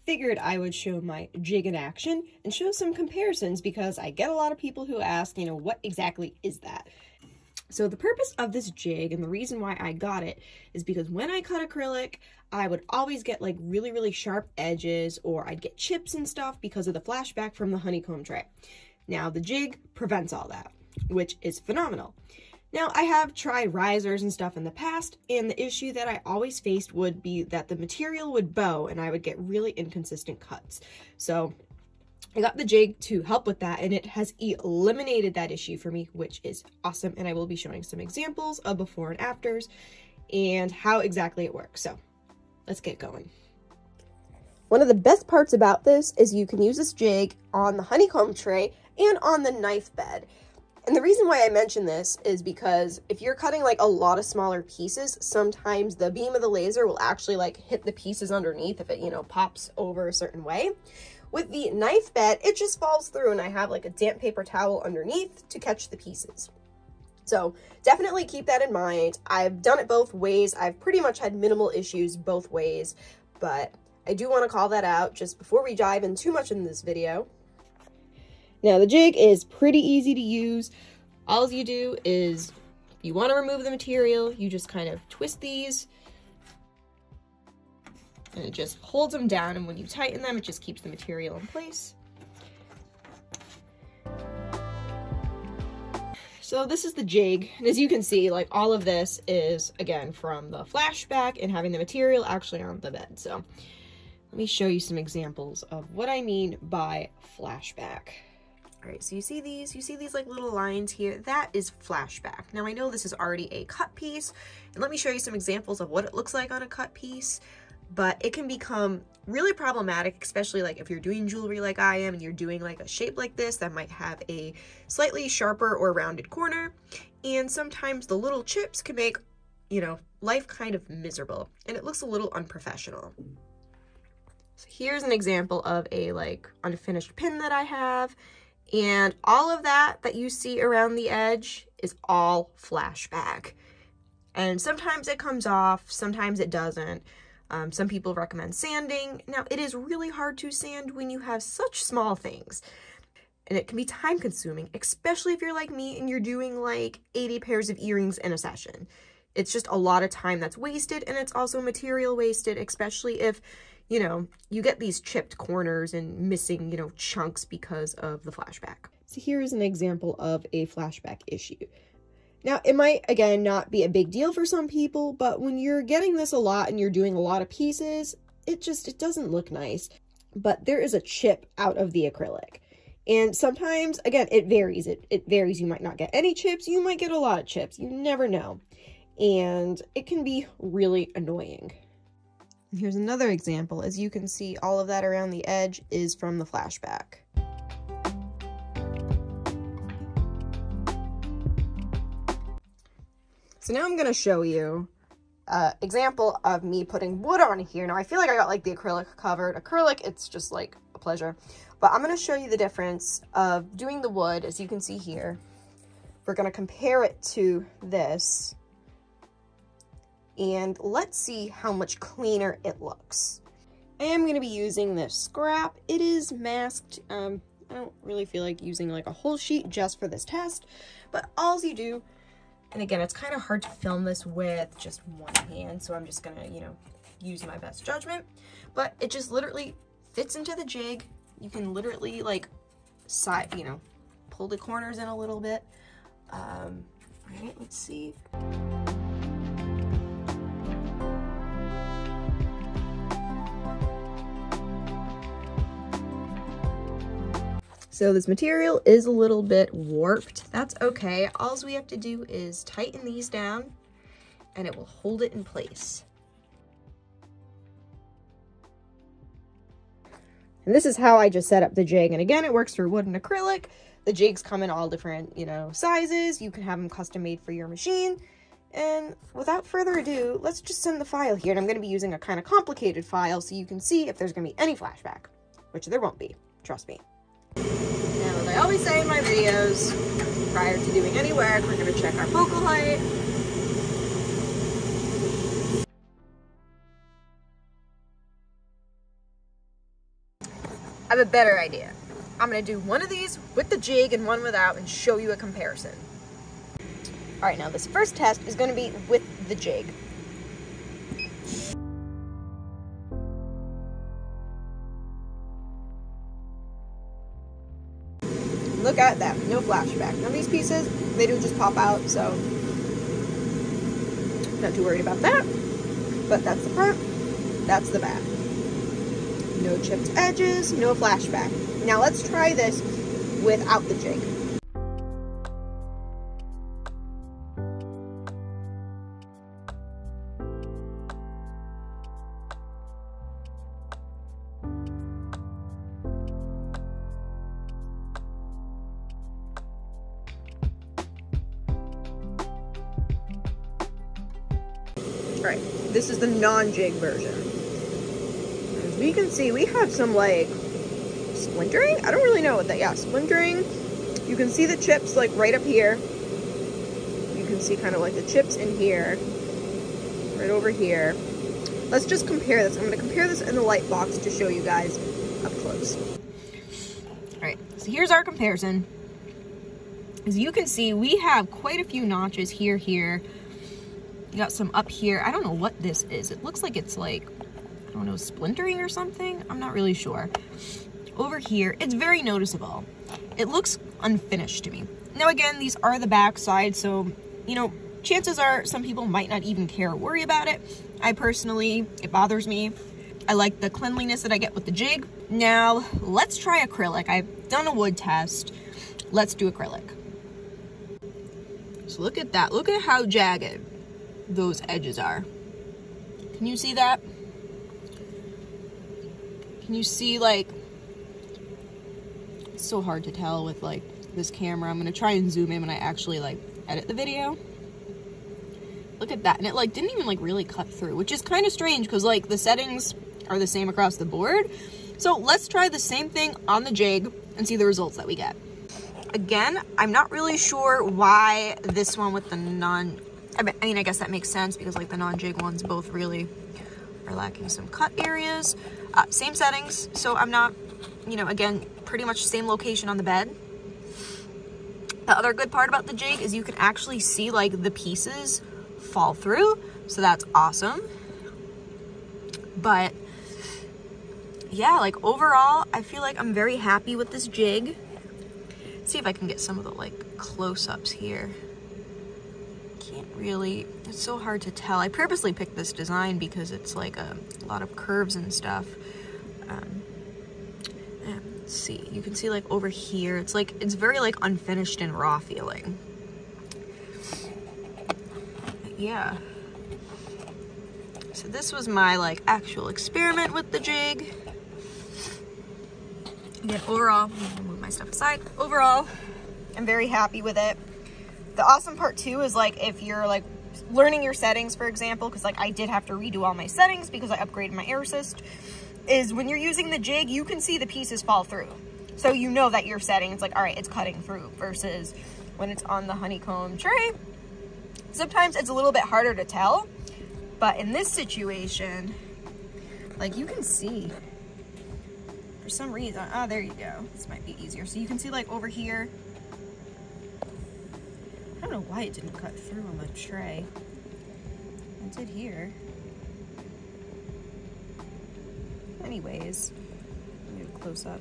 figured I would show my jig in action and show some comparisons because I get a lot of people who ask, what exactly is that? So the purpose of this jig and the reason why I got it is because when I cut acrylic, I would always get like really, really sharp edges, or I'd get chips and stuff because of the flashback from the honeycomb tray. Now the jig prevents all that, which is phenomenal. Now I have tried risers and stuff in the past, and the issue that I always faced would be that the material would bow and I would get really inconsistent cuts. So I got the jig to help with that, and it has eliminated that issue for me, which is awesome. And I will be showing some examples of before and afters and how exactly it works. So let's get going. One of the best parts about this is you can use this jig on the honeycomb tray and on the knife bed. And the reason why I mention this is because if you're cutting like a lot of smaller pieces, sometimes the beam of the laser will actually like hit the pieces underneath if it, pops over a certain way. With the knife bed, it just falls through, and I have like a damp paper towel underneath to catch the pieces. So definitely keep that in mind. I've done it both ways. I've pretty much had minimal issues both ways, but I do want to call that out just before we dive in too much in this video. Now the jig is pretty easy to use. All you do is, if you want to remove the material, you just kind of twist these, and it just holds them down, and when you tighten them, it just keeps the material in place. So this is the jig, and as you can see, like all of this is, again, from the flashback and having the material actually on the bed. So let me show you some examples of what I mean by flashback. All right, so you see these like little lines here? That is flashback. Now I know this is already a cut piece, and let me show you some examples of what it looks like on a cut piece, but it can become really problematic, especially like if you're doing jewelry like I am and you're doing like a shape like this that might have a slightly sharper or rounded corner, and sometimes the little chips can make, life kind of miserable, and it looks a little unprofessional. So here's an example of a like unfinished pin that I have. And all of that you see around the edge is all flashback. And sometimes it comes off, sometimes it doesn't. Some people recommend sanding. Now, it is really hard to sand when you have such small things. And it can be time consuming, especially if you're like me and you're doing like 80 pairs of earrings in a session. It's just a lot of time that's wasted, and it's also material wasted, especially if you get these chipped corners and missing, chunks because of the flashback. So here's an example of a flashback issue. Now, it might, again, not be a big deal for some people, but when you're getting this a lot and you're doing a lot of pieces, it doesn't look nice. But there is a chip out of the acrylic. And sometimes, again, it varies. It varies. You might not get any chips. You might get a lot of chips. You never know. And it can be really annoying. Here's another example. As you can see, all of that around the edge is from the flashback. So now I'm going to show you an example of me putting wood on here. Now I feel like I got like the acrylic covered. Acrylic, it's just like a pleasure. But I'm going to show you the difference of doing the wood, as you can see here. We're going to compare it to this. And let's see how much cleaner it looks. I am going to be using this scrap. It is masked. I don't really feel like using like a whole sheet just for this test, but all you do, and again, it's kind of hard to film this with just one hand, so I'm just going to, use my best judgment, but it just literally fits into the jig. You can literally like pull the corners in a little bit. All right, let's see. So this material is a little bit warped. That's okay. All we have to do is tighten these down and it will hold it in place. And this is how I just set up the jig. And again, it works for wood and acrylic. The jigs come in all different, sizes. You can have them custom made for your machine. And without further ado, let's just send the file here. And I'm going to be using a kind of complicated file so you can see if there's going to be any flashback, which there won't be. Trust me. Now, as I always say in my videos, prior to doing any work, we're going to check our focal height. I have a better idea. I'm gonna do one of these with the jig and one without and show you a comparison. All right, now this first test is gonna be with the jig. Look at that, no flashback. Now these pieces, they do just pop out, so not too worried about that. But that's the front, that's the back. No chipped edges, no flashback. Now let's try this without the jig. Alright, this is the non-jig version. As we can see, we have some, like, splintering? I don't really know what that, yeah, splintering. You can see the chips, like, right up here. You can see kind of, like, the chips in here. Right over here. Let's just compare this. I'm going to compare this in the light box to show you guys up close. Alright, so here's our comparison. As you can see, we have quite a few notches here. You got some up here. I don't know what this is. It looks like it's like, I don't know, splintering or something. I'm not really sure. Over here, it's very noticeable. It looks unfinished to me. Now again, these are the back side, so, you know, chances are some people might not even care or worry about it. I personally, it bothers me. I like the cleanliness that I get with the jig. Now, let's try acrylic. I've done a wood test. Let's do acrylic. So look at that. Look at how jagged those edges are. Can you see that? Can you see, like, it's so hard to tell with, like, this camera. I'm gonna try and zoom in when I actually, like, edit the video. Look at that. And it, like, didn't even, like, really cut through, which is kind of strange because, like, the settings are the same across the board. So let's try the same thing on the jig and see the results that we get. Again, I'm not really sure why this one with the I mean, I guess that makes sense because, like, the non-jig ones both really are lacking some cut areas. Same settings, so I'm not, you know, again, pretty much same location on the bed. The other good part about the jig is you can actually see, like, the pieces fall through, so that's awesome. But yeah, like, overall, I feel like I'm very happy with this jig. Let's see if I can get some of the, like, close-ups here. Can't really, it's so hard to tell. I purposely picked this design because it's like a lot of curves and stuff. Let's see, you can see, like, over here, it's like, it's very, like, unfinished and raw feeling. Yeah. So this was my, like, actual experiment with the jig. Again, overall, I'm gonna move my stuff aside. Overall, I'm very happy with it. The awesome part too is, like, if you're, like, learning your settings, for example, because, like, I did have to redo all my settings because I upgraded my air assist, is when you're using the jig, you can see the pieces fall through. So you know that your setting, it's like, all right, it's cutting through, versus when it's on the honeycomb tray. Sometimes it's a little bit harder to tell, but in this situation, like, you can see, for some reason, oh, there you go. This might be easier. So you can see, like, over here, I don't know why it didn't cut through on the tray. It did here. Anyways, let me do a close up.